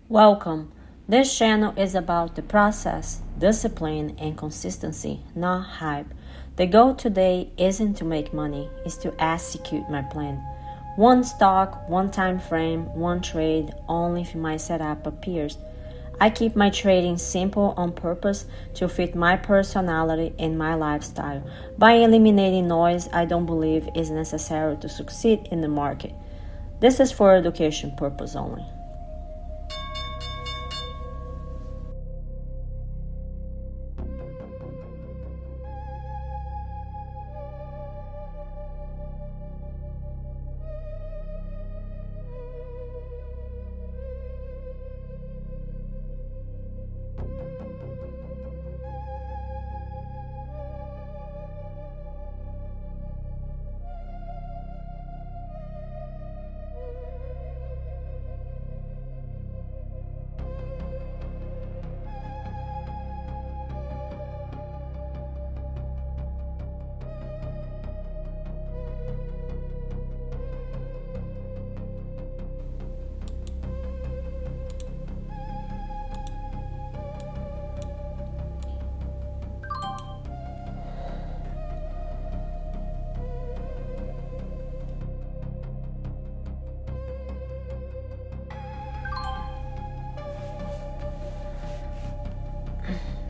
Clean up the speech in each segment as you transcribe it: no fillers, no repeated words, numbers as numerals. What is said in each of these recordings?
Welcome. This channel is about the process, discipline, and consistency, not hype. The goal today isn't to make money, it's to execute my plan. One stock, one time frame, one trade, only if my setup appears. I keep my trading simple on purpose to fit my personality and my lifestyle by eliminating noise I don't believe is necessary to succeed in the market. This is for education purpose only.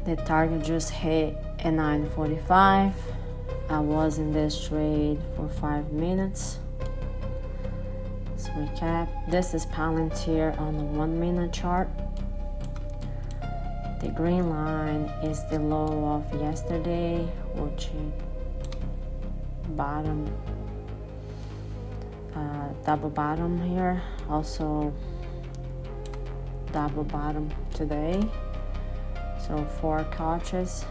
The target just hit at 9:45. I was in this trade for 5 minutes. Let's recap. This is Palantir on the 1 minute chart. The green line is the low of yesterday, which is bottom, double bottom here. Also double bottom today. So 4 couches.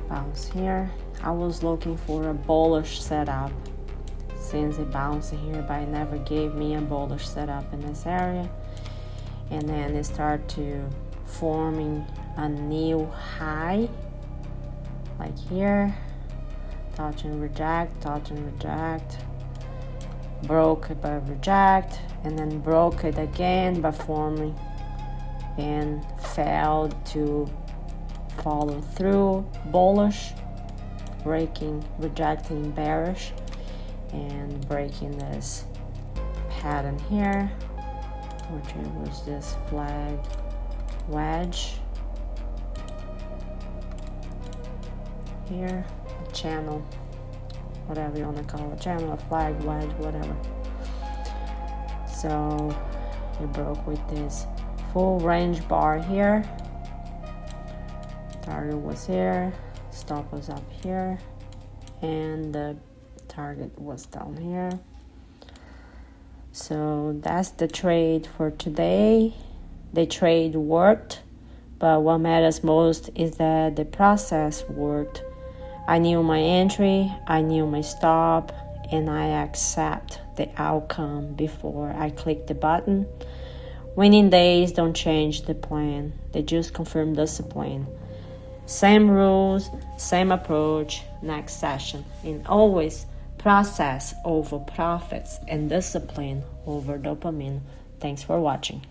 Bounce here. I was looking for a bullish setup since it bounced here, but it never gave me a bullish setup in this area. And then it started to forming a new high, like here. Touch and reject, touch and reject. Broke it but reject, and then broke it again by forming and failed to follow through, bullish, breaking, rejecting bearish, and breaking this pattern here, which was this flag wedge here, a channel, whatever you want to call it, channel, a flag, wedge, whatever. So it broke with this full range bar here. Target was here, stop was up here, and the target was down here. So that's the trade for today. The trade worked, but what matters most is that the process worked. I knew my entry, I knew my stop, and I accept the outcome before I click the button. Winning days don't change the plan, they just confirm discipline. Same rules, same approach, next session. And always process over profits and discipline over dopamine. Thanks for watching.